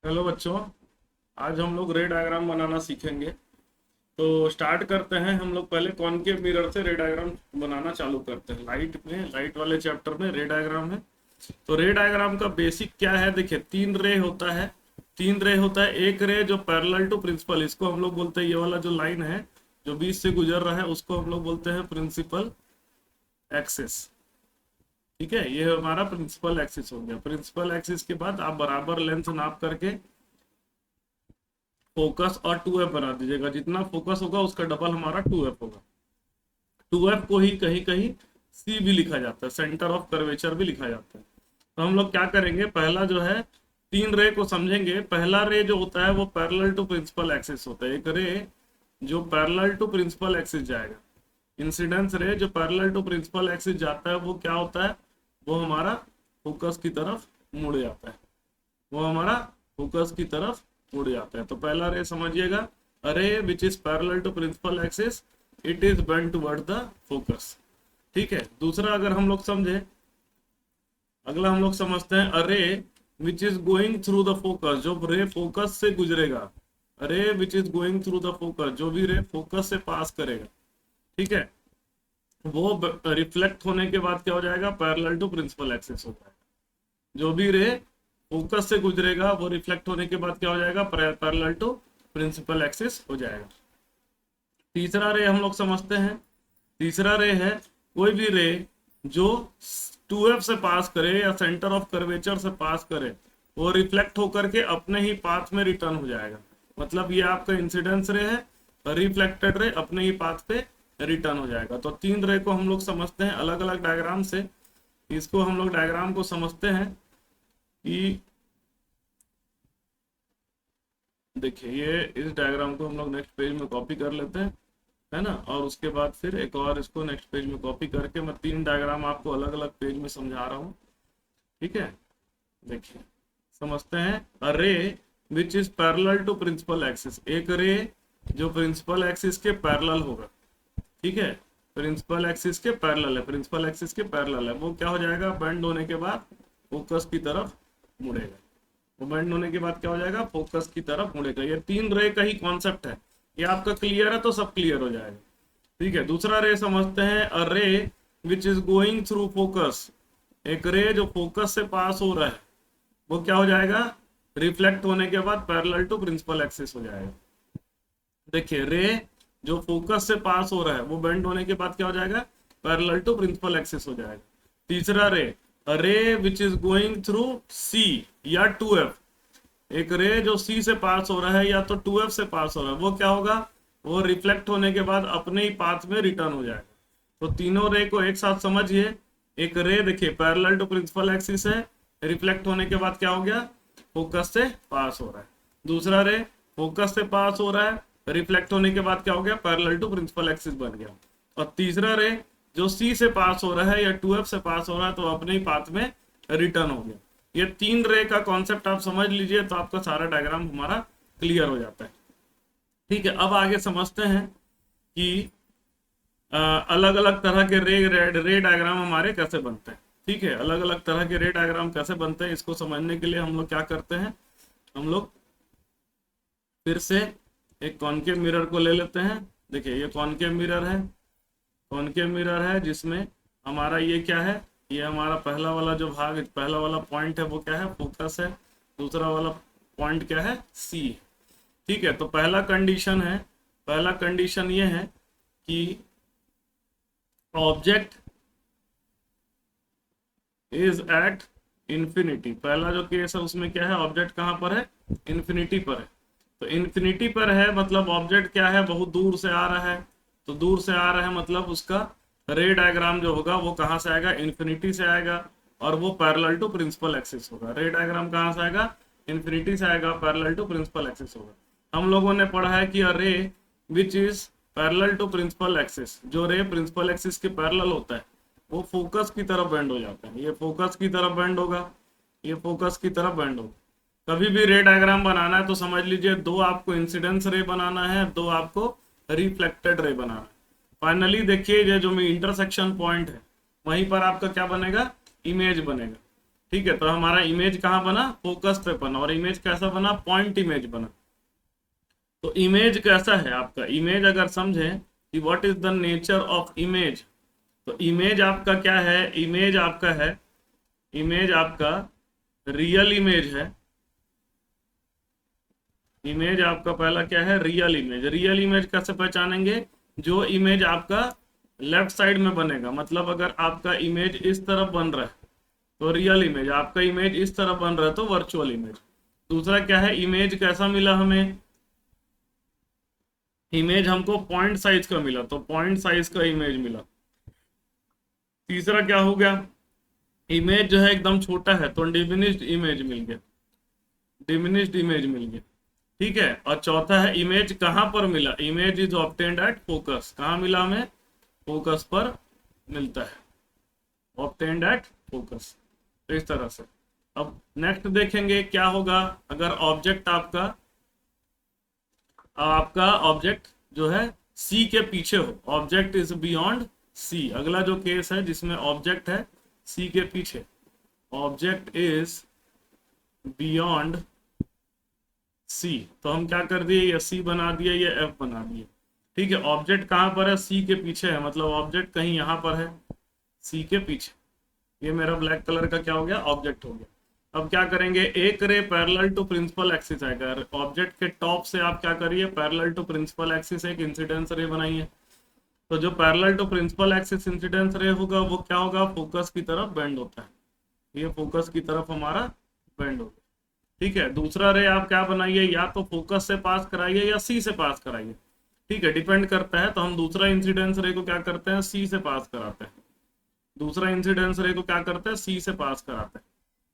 Hello बच्चों। आज हम लोग रे डायग्राम बनाना सीखेंगे। तो स्टार्ट करते हैं। हम लोग पहले कॉनकेव मिरर से रे डायग्राम बनाना चालू करते हैं। लाइट वाले चैप्टर में रे डायग्राम है। तो रे डायग्राम का बेसिक क्या है, देखिए तीन रे होता है। तीन रे होता है। एक रे जो पैरेलल टू प्रिंसिपल, इसको हम लोग बोलते हैं, ये वाला जो लाइन है जो बीच से गुजर रहा है उसको हम लोग बोलते हैं प्रिंसिपल एक्सिस। ठीक है, ये हमारा प्रिंसिपल एक्सिस हो गया। प्रिंसिपल एक्सिस के बाद आप बराबर लेंथ नाप करके फोकस और 2f बना दीजिएगा। जितना फोकस होगा उसका डबल हमारा 2f होगा। 2f को ही कहीं कहीं c भी लिखा जाता है, सेंटर ऑफ कर्वेचर भी लिखा जाता है। तो हम लोग क्या करेंगे, पहला जो है तीन रे को समझेंगे। पहला रे जो होता है वो पैरेलल टू प्रिंसिपल एक्सिस होता है। एक रे जो पैरेलल टू प्रिंसिपल एक्सिस जाएगा, इंसिडेंस रे जो पैरेलल टू प्रिंसिपल एक्सिस जाता है, वो क्या होता है, वो हमारा फोकस की तरफ मुड़ जाता है। वो हमारा फोकस की तरफ उड़ जाता है। तो पहला रे समझिएगा, a ray which is parallel to principal axis, it is bent toward the focus. ठीक है। दूसरा अगर हम लोग समझे, अगला हम लोग समझते हैं अरे which is going through the focus, जो रे फोकस से गुजरेगा। अरे which is going through the focus, जो भी रे फोकस से पास करेगा, ठीक है, वो रिफ्लेक्ट होने के बाद क्या हो जाएगा, पैरेलल टू प्रिंसिपल एक्सिस होता है। जो भी रे फोकस से गुजरेगा वो रिफ्लेक्ट होने के बाद क्या हो जाएगा, पैरेलल टू प्रिंसिपल एक्सिस हो जाएगा। तीसरा रे हम लोग समझते हैं। तीसरा रे है कोई भी रे जो 2f से पास करे या सेंटर ऑफ कर्वेचर से पास करे, वो रिफ्लेक्ट होकर के अपने ही पाथ में रिटर्न हो जाएगा। मतलब ये आपका इंसिडेंस रे है, रिफ्लेक्टेड रे अपने ही पाथ पे रिटर्न हो जाएगा। तो तीन रे को हम लोग समझते हैं अलग अलग डायग्राम से। इसको हम लोग डायग्राम को समझते हैं कि देखिए, ये इस डायग्राम को हम लोग नेक्स्ट पेज में कॉपी कर लेते हैं, है ना। और उसके बाद फिर एक और इसको नेक्स्ट पेज में कॉपी करके मैं तीन डायग्राम आपको अलग अलग पेज में समझा रहा हूँ। ठीक है, देखिए समझते हैं। A ray which is parallel to principal axis, एक रे जो प्रिंसिपल एक्सिस के पैरेलल होगा। ठीक है, प्रिंसिपल एक्सिस के पैरेलल है, प्रिंसिपल एक्सिस के पैरेलल है, वो क्या हो जाएगा, बेंड होने के बाद फोकस की तरफ मुड़ेगा। वो बेंड होने के बाद क्या हो जाएगा, फोकस की तरफ मुड़ेगा। ये तीन रे का ही कॉन्सेप्ट है। ये आपका क्लियर है तो सब क्लियर हो जाएगा। ठीक है, दूसरा रे समझते हैं। A ray which is going through focus, एक रे जो फोकस से पास हो रहा है वो क्या हो जाएगा, रिफ्लेक्ट होने के बाद पैरेलल टू प्रिंसिपल एक्सिस हो जाएगा। देखिए, रे जो फोकस से पास हो रहा है वो बेंड होने के बाद क्या हो जाएगा, पैरेलल टू प्रिंसिपल एक्सिस हो जाएगा। तीसरा रे, अ ray which is going through C या 2f, एक रे जो सी से पास हो रहा है या तो 2f से पास हो रहा है, वो क्या होगा, वो रिफ्लेक्ट होने के बाद अपने ही पाथ में रिटर्न हो जाएगा। तो तीनों रे को एक साथ समझिए। एक रे देखिए पैरेलल टू प्रिंसिपल एक्सिस है, रिफ्लेक्ट होने के बाद क्या हो गया, फोकस से पास हो रहा है। दूसरा रे फोकस से पास हो रहा है, रिफ्लेक्ट होने के बाद क्या हो गया, पैरेलल टू प्रिंसिपल एक्सिस बन गया। और तीसरा रे जो सी से पास हो रहा है या 2f से पास हो रहा है, तो अपने ही पाथ में रिटर्न हो गया। ये तीन रे का कॉन्सेप्ट आप समझ लीजिए तो आपका सारा डायग्राम हमारा क्लियर हो जाता है। ठीक है, अब आगे समझते हैं कि अलग अलग तरह के रे डायग्राम हमारे कैसे बनते हैं। ठीक है, अलग अलग तरह के रे डायग्राम कैसे बनते हैं, इसको समझने के लिए हम लोग क्या करते हैं, हम लोग फिर से एक कॉनकेव मिरर को ले लेते हैं। देखिए, ये कॉनकेव मिरर है। कॉनकेव मिरर है जिसमें हमारा ये क्या है, ये हमारा पहला वाला जो भाग, पहला वाला पॉइंट है वो क्या है, फोकस है। दूसरा वाला पॉइंट क्या है, सी। ठीक है, तो पहला कंडीशन है, पहला कंडीशन ये है कि ऑब्जेक्ट इज एट इंफिनिटी। पहला जो केस है उसमें क्या है, ऑब्जेक्ट कहां पर है, इंफिनिटी पर है। तो इंफिनिटी पर है मतलब ऑब्जेक्ट क्या है, बहुत दूर से आ रहा है। तो दूर से आ रहा है मतलब उसका रे डायग्राम जो होगा वो कहां से आएगा, इंफिनिटी से आएगा, और वो पैरेलल टू प्रिंसिपल एक्सिस होगा। रे डायग्राम कहां से आएगा, इंफिनिटी से आएगा, पैरेलल टू प्रिंसिपल एक्सिस होगा। हम लोगों ने पढ़ा है कि a ray which is parallel to principal axis, जो रे प्रिंसिपल एक्सिस के पैरेलल होता है वो फोकस की तरफ बेंड हो जाता है। ये फोकस की तरफ बेंड होगा, ये फोकस की तरफ बेंड होगा। कभी भी रे डायग्राम बनाना है तो समझ लीजिए, दो आपको इंसिडेंस रे बनाना है, दो आपको रिफ्लेक्टेड रे बनाना है। फाइनली देखिए, ये जो इंटरसेक्शन पॉइंट है वहीं पर आपका क्या बनेगा, इमेज बनेगा। ठीक है, तो हमारा इमेज कहाँ बना, फोकस पे बना, और इमेज कैसा बना, पॉइंट इमेज बना। तो इमेज कैसा है आपका, इमेज अगर समझें कि what is the nature of image, तो इमेज आपका क्या है, इमेज आपका है, इमेज आपका रियल इमेज है। इमेज आपका पहला क्या है, रियल इमेज। रियल इमेज कैसे पहचानेंगे, जो इमेज आपका लेफ्ट साइड में बनेगा, मतलब अगर आपका इमेज इस तरफ बन रहा है तो रियल इमेज, आपका इमेज इस तरफ बन रहा है तो वर्चुअल इमेज। दूसरा क्या है, इमेज कैसा मिला हमें, इमेज हमको पॉइंट साइज का मिला, तो पॉइंट साइज का इमेज मिला। तीसरा क्या हो गया, इमेज जो है एकदम छोटा है तो डिमिनिश्ड इमेज मिल गया, डिमिनिश्ड इमेज मिल गया। ठीक है, और चौथा है इमेज कहां पर मिला, image is obtained at focus, कहां मिला हमें, फोकस पर मिलता है, ऑब्टेन्ड एट फोकस। तो इस तरह से अब नेक्स्ट देखेंगे क्या होगा, अगर ऑब्जेक्ट आपका ऑब्जेक्ट जो है सी के पीछे हो, ऑब्जेक्ट इज बियॉन्ड सी। अगला जो केस है जिसमें ऑब्जेक्ट है सी के पीछे, ऑब्जेक्ट इज बियॉन्ड सी, तो हम क्या कर दिए, ये सी बना दिए, ये एफ बना दिए। ठीक है, ऑब्जेक्ट कहां पर है, सी के पीछे है, मतलब ऑब्जेक्ट कहीं यहां पर है सी के पीछे। ये मेरा ब्लैक कलर का क्या हो गया, ऑब्जेक्ट हो गया। अब क्या करेंगे, एक ray parallel to principal axis आएगा, ऑब्जेक्ट के टॉप से आप क्या करिए, पैरेलल टू प्रिंसिपल एक्सिस एक इंसिडेंस रे बनाइए। तो जो parallel to principal axis incidence ray होगा वो क्या होगा, फोकस की तरफ बेंड होता है, ये फोकस की तरफ हमारा बेंड होगा। ठीक है, दूसरा रे आप क्या बनाइए, या तो फोकस से पास कराइए या सी से पास कराइए। ठीक है, डिपेंड करता है। तो हम दूसरा इंसिडेंस रे को क्या करते हैं, सी से पास कराते हैं, दूसरा इंसिडेंस रे को क्या करते हैं, सी से पास कराते हैं।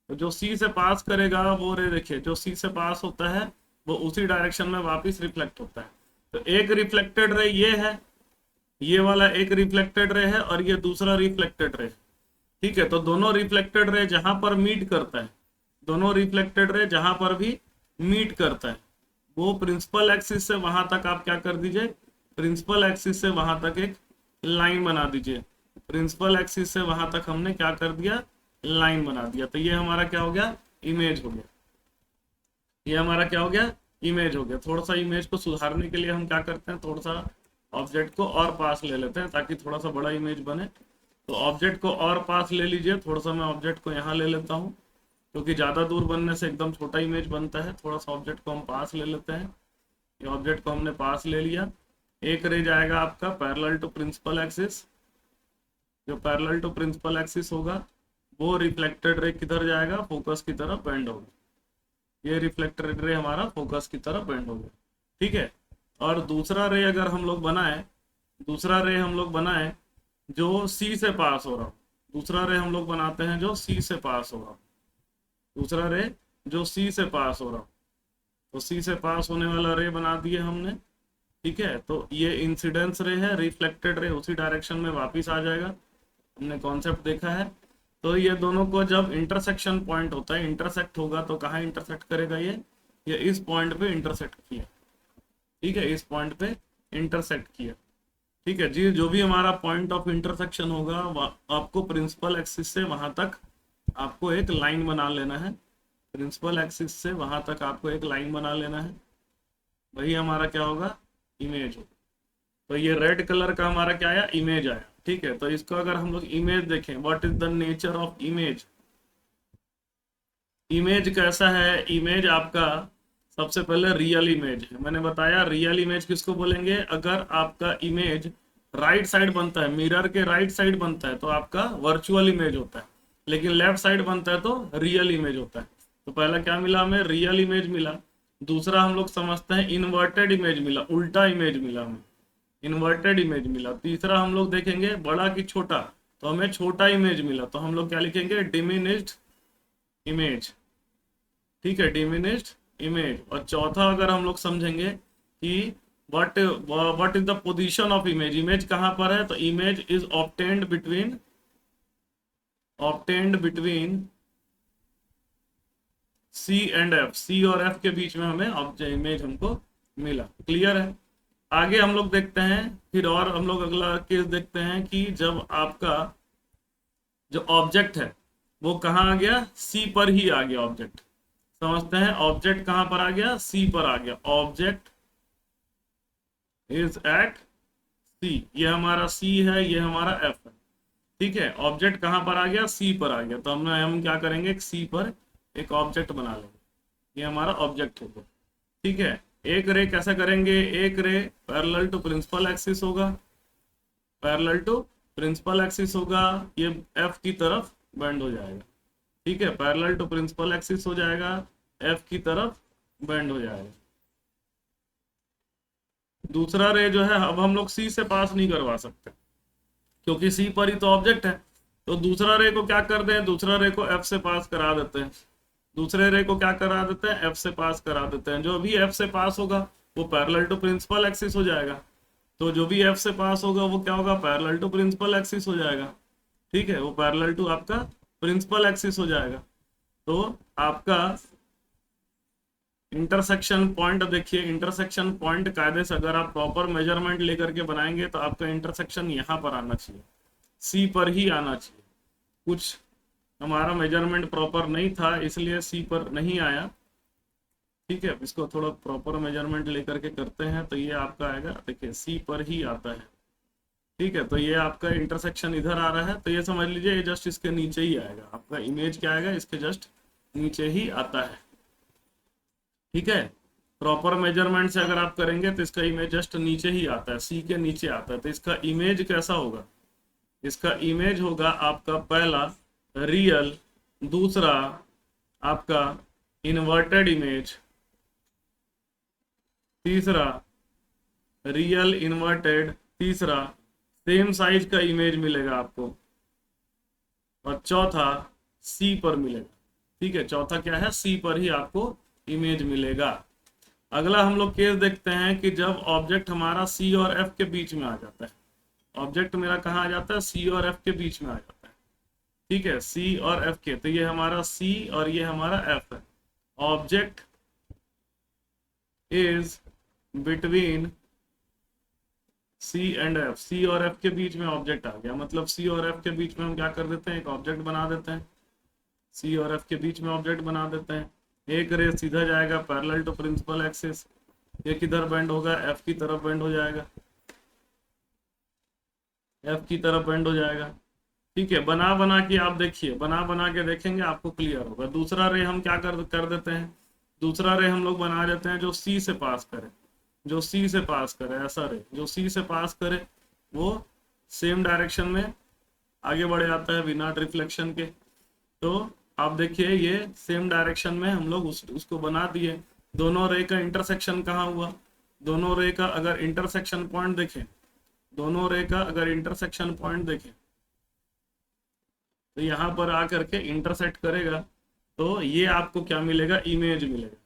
तो जो सी से पास करेगा वो रे, देखिए जो सी से पास होता है वो उसी डायरेक्शन में वापस रिफ्लेक्ट होता है। तो एक रिफ्लेक्टेड रे ये है, ये वाला एक रिफ्लेक्टेड रे है, और ये दूसरा रिफ्लेक्टेड रे। ठीक है, तो दोनों रिफ्लेक्टेड रे जहां पर मीट करता है, दोनों रिफ्लेक्टेड रे जहां पर भी मीट करता है वो प्रिंसिपल एक्सिस से वहां तक आप क्या कर दीजिए, प्रिंसिपल एक्सिस से वहां तक एक लाइन बना दीजिए। प्रिंसिपल एक्सिस से वहां तक हमने क्या कर दिया, लाइन बना दिया। तो ये हमारा क्या हो गया, इमेज हो गया, ये हमारा क्या हो गया, इमेज हो गया। थोड़ा सा इमेज को सुधारने के लिए हम क्या करते हैं, थोड़ा सा ऑब्जेक्ट को और पास ले लेते हैं ताकि थोड़ा सा बड़ा इमेज बने। तो ऑब्जेक्ट को और पास ले लीजिए, थोड़ा सा मैं ऑब्जेक्ट को यहाँ ले लेता हूँ, क्योंकि ज़्यादा दूर बनने से एकदम छोटा इमेज बनता है। थोड़ा सा ऑब्जेक्ट को हम पास ले लेते हैं, ये ऑब्जेक्ट को हमने पास ले लिया। एक रे जाएगा आपका पैरेलल टू प्रिंसिपल एक्सिस, जो पैरेलल टू प्रिंसिपल एक्सिस होगा वो रिफ्लेक्टेड रे किधर जाएगा, फोकस की तरफ बेंड होगा, ये रिफ्लेक्टेड रे हमारा फोकस की तरफ बेंड होगा। ठीक है, और दूसरा रे अगर हम लोग बनाए, दूसरा रे हम लोग बनाए जो सी से पास हो रहा हो, दूसरा रे हम लोग बनाते हैं जो सी से पास हो रहा हो, दूसरा रे जो सी से पास हो रहा हो, तो सी से पास होने वाला रे बना दिए हमने। ठीक है, तो ये इंसिडेंस रे है, रिफ्लेक्टेड रे उसी डायरेक्शन में वापस आ जाएगा, हमने कॉन्सेप्ट देखा है। तो ये दोनों को जब इंटरसेक्शन पॉइंट होता है, इंटरसेक्ट होगा तो कहाँ इंटरसेक्ट करेगा, ये इस पॉइंट पे इंटरसेक्ट किया। ठीक है, इस पॉइंट पे इंटरसेक्ट किया। ठीक है जी, जो भी हमारा पॉइंट ऑफ इंटरसेक्शन होगा आपको प्रिंसिपल एक्सिस से वहां तक आपको एक लाइन बना लेना है, प्रिंसिपल एक्सिस से वहां तक आपको एक लाइन बना लेना है, वही हमारा क्या होगा, इमेज होगा। तो ये रेड कलर का हमारा क्या आया, इमेज आया। ठीक है, तो इसको अगर हम लोग इमेज देखें, what is the nature of image, image कैसा है, इमेज आपका सबसे पहले रियल इमेज है। मैंने बताया रियल इमेज किसको बोलेंगे, अगर आपका इमेज राइट साइड बनता है, मिरर के राइट साइड बनता है तो आपका वर्चुअल इमेज होता है, लेकिन लेफ्ट साइड बनता है तो रियल इमेज होता है। तो पहला क्या मिला हमें, रियल इमेज मिला। दूसरा हम लोग समझते हैं इन्वर्टेड इमेज मिला, उल्टा इमेज मिला हमें, इन्वर्टेड इमेज मिला। तीसरा हम लोग देखेंगे बड़ा कि छोटा, तो हमें छोटा इमेज मिला, तो हम लोग क्या लिखेंगे, डिमिनिश्ड इमेज। ठीक है, डिमिनिश्ड इमेज। और चौथा अगर हम लोग समझेंगे कि what is the position of image, image कहां पर है, तो image is obtained between C and F, C और एफ के बीच में हमें इमेज हमको मिला। क्लियर है, आगे हम लोग देखते हैं फिर, और हम लोग अगला केस देखते हैं कि जब आपका जो ऑब्जेक्ट है वो कहाँ आ गया, सी पर ही आ गया ऑब्जेक्ट। समझते हैं, ऑब्जेक्ट कहाँ पर आ गया, सी पर आ गया। ऑब्जेक्ट इज एट सी, ये हमारा सी है, ये हमारा एफ है। ठीक है, ऑब्जेक्ट कहाँ पर आ गया, सी पर आ गया, तो हम क्या करेंगे, सी पर एक ऑब्जेक्ट बना लेंगे, ये हमारा ऑब्जेक्ट होगा। ठीक है, एक रे कैसे करेंगे, एक ray parallel to principal axis होगा, पैरेलल टू प्रिंसिपल एक्सिस होगा, ये एफ की तरफ बेंड हो जाएगा। ठीक है, पैरेलल टू प्रिंसिपल एक्सिस हो जाएगा, एफ की तरफ बेंड हो जाएगा। दूसरा रे जो है, अब हम लोग सी से पास नहीं करवा सकते क्योंकि सी पर ही तो ऑब्जेक्ट है। तो दूसरा रे को क्या कर दें, दूसरा रे को एफ से पास करा देते हैं। दूसरे रे को क्या करा देते हैं, एफ से पास करा देते हैं। जो भी एफ से पास होगा वो पैरेलल टू प्रिंसिपल एक्सिस हो जाएगा। तो जो भी एफ से पास होगा वो क्या होगा, पैरेलल टू प्रिंसिपल एक्सिस हो जाएगा। ठीक है, वो पैरेलल टू आपका प्रिंसिपल एक्सिस हो जाएगा। तो आपका इंटरसेक्शन पॉइंट देखिए, इंटरसेक्शन पॉइंट कायदे से अगर आप प्रॉपर मेजरमेंट लेकर के बनाएंगे तो आपका इंटरसेक्शन यहाँ पर आना चाहिए, सी पर ही आना चाहिए। कुछ हमारा मेजरमेंट प्रॉपर नहीं था इसलिए सी पर नहीं आया। ठीक है, इसको थोड़ा प्रॉपर मेजरमेंट लेकर के करते हैं तो ये आपका आएगा, देखिए सी पर ही आता है। ठीक है, तो ये आपका इंटरसेक्शन इधर आ रहा है, तो ये समझ लीजिए ये जस्ट इसके नीचे ही आएगा, आपका इमेज क्या आएगा, इसके जस्ट नीचे ही आता है। ठीक है, प्रॉपर मेजरमेंट से अगर आप करेंगे तो इसका इमेज जस्ट नीचे ही आता है, सी के नीचे आता है। तो इसका इमेज कैसा होगा, इसका इमेज होगा आपका पहला रियल, दूसरा आपका इन्वर्टेड इमेज, तीसरा रियल इन्वर्टेड, तीसरा सेम साइज का इमेज मिलेगा आपको, और चौथा सी पर मिलेगा। ठीक है, चौथा क्या है, सी पर ही आपको इमेज मिलेगा। अगला हम लोग केस देखते हैं कि जब ऑब्जेक्ट हमारा सी और एफ के बीच में आ जाता है। ऑब्जेक्ट मेरा कहाँ आ जाता है, सी और एफ के बीच में आ जाता है। ठीक है, सी और एफ के, तो ये हमारा सी और ये हमारा एफ है। Object is between C and F, C और एफ के बीच में ऑब्जेक्ट आ गया, मतलब सी और एफ के बीच में हम क्या कर देते हैं, एक ऑब्जेक्ट बना देते हैं। सी और एफ के बीच में ऑब्जेक्ट बना देते हैं। एक रे सीधा जाएगा पैरेलल टू प्रिंसिपल एक्सिस, ये किधर बेंड होगा, एफ की तरफ बेंड हो जाएगा, एफ की तरफ बेंड हो जाएगा। ठीक है, बना बना के आप देखिए, बना बना के देखेंगे आपको क्लियर होगा। दूसरा रे हम क्या कर देते हैं, दूसरा रे हम लोग बना देते हैं जो सी से पास करे, जो सी से पास करे, ऐसा रे जो सी से पास करे वो सेम डायरेक्शन में आगे बढ़ जाता है बिना रिफ्लेक्शन के। तो आप देखिए ये सेम डायरेक्शन में हम लोग उसको बना दिए। दोनों रे का इंटरसेक्शन कहाँ हुआ, दोनों रे का अगर इंटरसेक्शन पॉइंट देखें, दोनों रे का अगर इंटरसेक्शन पॉइंट देखें तो यहाँ पर आकर के इंटरसेक्ट करेगा, तो ये आपको क्या मिलेगा, इमेज मिलेगा।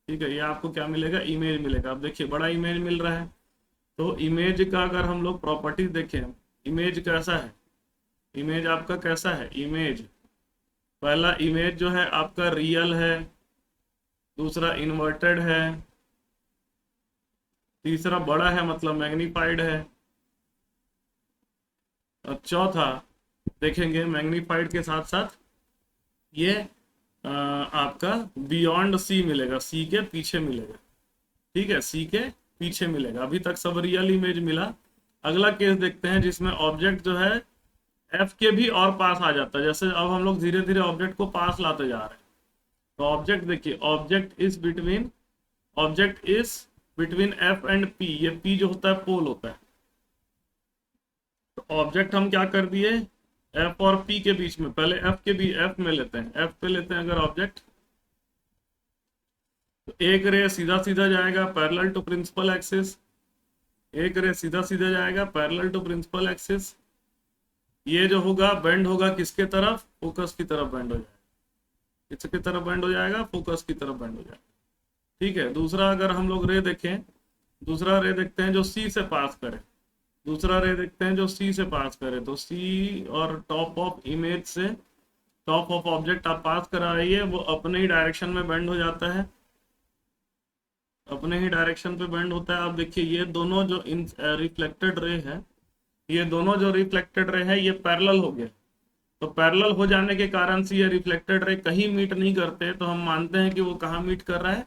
ठीक है, ये आपको क्या मिलेगा, इमेज मिलेगा। अब देखिए बड़ा इमेज मिल रहा है। तो इमेज का अगर हम लोग प्रॉपर्टीज देखें, इमेज कैसा है, इमेज आपका कैसा है, इमेज पहला इमेज जो है आपका रियल है, दूसरा इन्वर्टेड है, तीसरा बड़ा है मतलब मैग्नीफाइड है, और चौथा देखेंगे मैग्नीफाइड के साथ साथ ये आपका बियॉन्ड सी मिलेगा, सी के पीछे मिलेगा। ठीक है, सी के पीछे मिलेगा। अभी तक सब रियल इमेज मिला। अगला केस देखते हैं जिसमें ऑब्जेक्ट जो है एफ के भी और पास आ जाता है। जैसे अब हम लोग धीरे धीरे ऑब्जेक्ट को पास लाते जा रहे हैं, तो ऑब्जेक्ट देखिए, object is between F and P, ये पी जो होता है पोल होता है। तो ऑब्जेक्ट हम क्या कर दिए, एफ और पी के बीच में, पहले एफ के भी एफ में लेते हैं, एफ पे लेते हैं अगर ऑब्जेक्ट, तो एक रे सीधा सीधा जाएगा पैरेलल टू प्रिंसिपल एक्सिस, एक रे सीधा सीधा जाएगा पैरेलल टू प्रिंसिपल एक्सिस। ये जो होगा बेंड होगा किसके तरफ, फोकस की तरफ बेंड हो जाएगा, किसकी तरफ बेंड हो जाएगा, फोकस की तरफ बेंड हो जाएगा। ठीक है, दूसरा अगर हम लोग रे देखें, दूसरा रे देखते हैं जो सी से पास करे, दूसरा रे देखते हैं जो सी से पास करे। तो सी और टॉप ऑफ इमेज से, टॉप ऑफ ऑब्जेक्ट आप पास करा रही है, वो अपने ही डायरेक्शन में बेंड हो जाता है, अपने ही डायरेक्शन पे बेंड होता है। आप देखिए ये दोनों जो रिफ्लेक्टेड रे है, ये दोनों जो रिफ्लेक्टेड रे है ये पैरेलल हो गया, तो पैरेलल हो जाने के कारण से ये रिफ्लेक्टेड रे कहीं मीट नहीं करते, तो हम मानते हैं कि वो कहाँ मीट कर रहा है,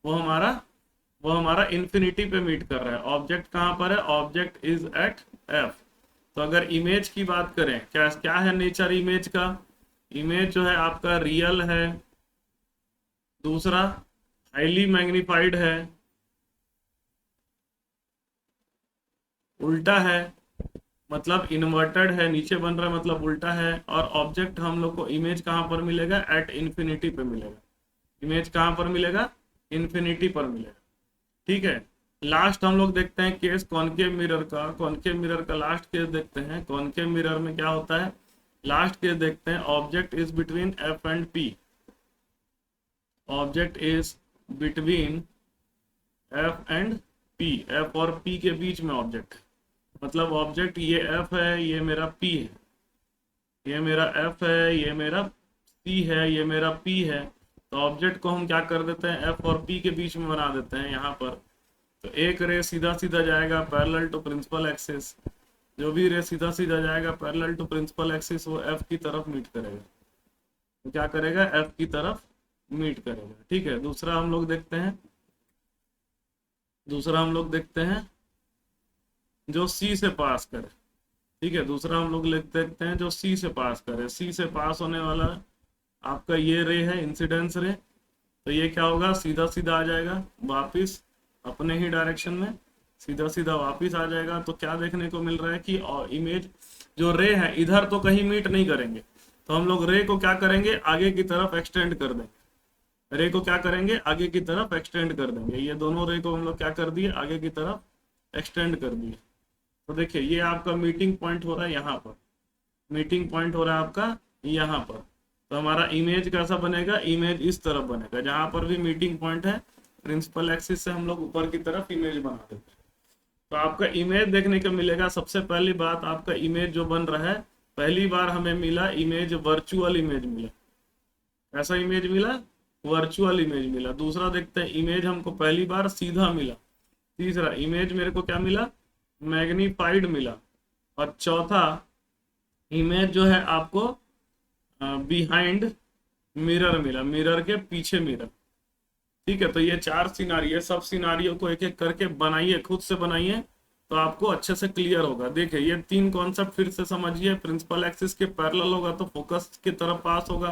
वो हमारा इन्फिनिटी पे मीट कर रहा है। ऑब्जेक्ट कहाँ पर है, ऑब्जेक्ट इज एट एफ। तो अगर इमेज की बात करें, क्या क्या है नेचर इमेज का, इमेज जो है आपका रियल है, दूसरा हाईली मैग्नीफाइड है, उल्टा है मतलब इन्वर्टेड है, नीचे बन रहा है मतलब उल्टा है, और ऑब्जेक्ट हम लोग को इमेज कहाँ पर मिलेगा, एट इन्फिनिटी पे मिलेगा। इमेज कहाँ पर मिलेगा, इन्फिनिटी पर मिलेगा। ठीक है, लास्ट हम लोग देखते हैं केस कॉनकेव मिरर का। कॉनकेव मिरर का लास्ट केस देखते हैं। कॉनकेव मिरर में क्या होता है, लास्ट केस देखते हैं, object is between F and P. Object is between F and P, F और पी के बीच में ऑब्जेक्ट है। मतलब ऑब्जेक्ट ये एफ है, ये मेरा पी है, ये मेरा एफ है, ये मेरा सी है, ये मेरा पी है। तो ऑब्जेक्ट को हम क्या कर देते हैं, एफ और पी के बीच में बना देते हैं यहाँ पर। तो एक रे सीधा सीधा जाएगा पैरेलल टू प्रिंसिपल एक्सिस, जो भी रे सीधा सीधा जाएगा पैरेलल टू प्रिंसिपल एक्सिस वो एफ की तरफ मीट करेगा। तो क्या करेगा, एफ की तरफ मीट करेगा। ठीक है, दूसरा हम लोग देखते हैं, जो सी से पास करे। ठीक है, दूसरा हम लोग देखते हैं जो सी से पास करे। सी से पास होने वाला आपका ये रे है, इंसिडेंस रे। तो ये क्या होगा, सीधा सीधा आ जाएगा वापिस अपने ही डायरेक्शन में, सीधा सीधा वापिस आ जाएगा। तो क्या देखने को मिल रहा है कि इमेज जो रे है इधर तो कहीं मीट नहीं करेंगे, तो हम लोग रे को क्या करेंगे, आगे की तरफ एक्सटेंड कर देंगे। रे को क्या करेंगे, आगे की तरफ एक्सटेंड कर देंगे। ये दोनों रे को हम लोग क्या कर दिए, आगे की तरफ एक्सटेंड कर दिए। तो देखिए ये आपका मीटिंग पॉइंट हो रहा है यहाँ पर, मीटिंग पॉइंट हो रहा है आपका यहाँ पर। तो हमारा इमेज कैसा बनेगा, इमेज इस तरफ बनेगा, जहां पर भी मीटिंग पॉइंट है प्रिंसिपल एक्सिस से हम लोग ऊपर की तरफ इमेज बना देते हैं। तो आपका इमेज देखने को मिलेगा। सबसे पहली बात, आपका इमेज जो बन रहा है, पहली बार हमें मिला इमेज, वर्चुअल इमेज मिला। ऐसा इमेज मिला, वर्चुअल इमेज मिला। दूसरा देखते हैं, इमेज हमको पहली बार सीधा मिला। तीसरा इमेज मेरे को क्या मिला, मैग्नीफाइड मिला। और चौथा इमेज जो है आपको बिहाइंड मिरर मिला, मिरर के पीछे मिरर। ठीक है, तो ये 4 सिनारियो, सब सिनारियो को एक एक करके बनाइए, खुद से बनाइए, तो आपको अच्छे से क्लियर होगा। देखिए ये 3 कॉन्सेप्ट फिर से समझिए। प्रिंसिपल एक्सिस के पैरेलल होगा तो फोकस की तरफ पास होगा,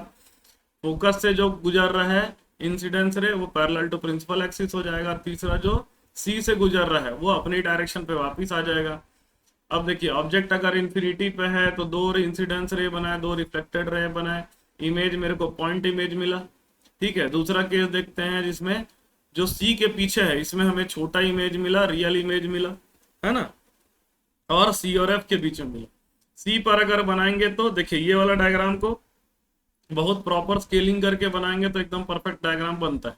फोकस से जो गुजर रहा है इंसिडेंस रे वो पैरेलल टू प्रिंसिपल एक्सिस हो जाएगा। तीसरा जो सी से गुजर रहा है वो अपनी डायरेक्शन पे वापिस आ जाएगा। अब देखिए ऑब्जेक्ट अगर इन्फिनिटी पे है तो 2 इंसिडेंस रे बनाए, 2 रिफ्लेक्टेड रे बनाए, इमेज मेरे को पॉइंट इमेज मिला। ठीक है, दूसरा केस देखते हैं जिसमें जो सी के पीछे है, इसमें हमें छोटा इमेज मिला, रियल इमेज मिला, है ना, और सी और एफ के बीच में मिला। सी पर अगर बनाएंगे तो देखिए ये वाला डायग्राम को बहुत प्रॉपर स्केलिंग करके बनाएंगे तो एकदम परफेक्ट डायग्राम बनता है,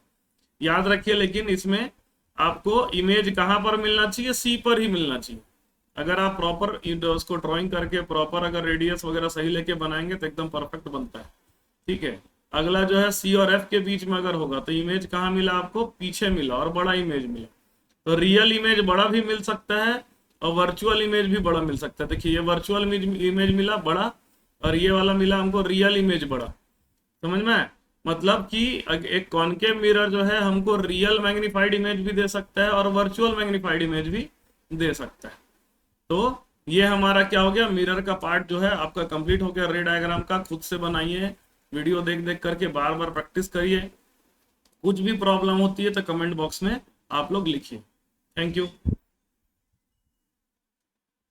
याद रखिए। लेकिन इसमें आपको इमेज कहाँ पर मिलना चाहिए, सी पर ही मिलना चाहिए। अगर आप प्रॉपर उसको ड्राइंग करके प्रॉपर अगर रेडियस वगैरह सही लेके बनाएंगे तो एकदम परफेक्ट बनता है। ठीक है, अगला जो है सी और एफ के बीच में अगर होगा तो इमेज कहाँ मिला आपको, पीछे मिला और बड़ा इमेज मिला। तो रियल इमेज बड़ा भी मिल सकता है और वर्चुअल इमेज भी बड़ा मिल सकता है। देखिए ये वर्चुअल इमेज मिला बड़ा और ये वाला मिला हमको रियल इमेज बड़ा। समझ में, मतलब कि एक कॉनकेव मिरर जो है हमको रियल मैग्नीफाइड इमेज भी दे सकता है और वर्चुअल मैग्नीफाइड इमेज भी दे सकता है। तो ये हमारा क्या हो गया, मिरर का पार्ट जो है आपका कंप्लीट हो गया। रे डायग्राम का खुद से बनाइए, वीडियो देख देख करके बार बार प्रैक्टिस करिए। कुछ भी प्रॉब्लम होती है तो कमेंट बॉक्स में आप लोग लिखिए। Thank you.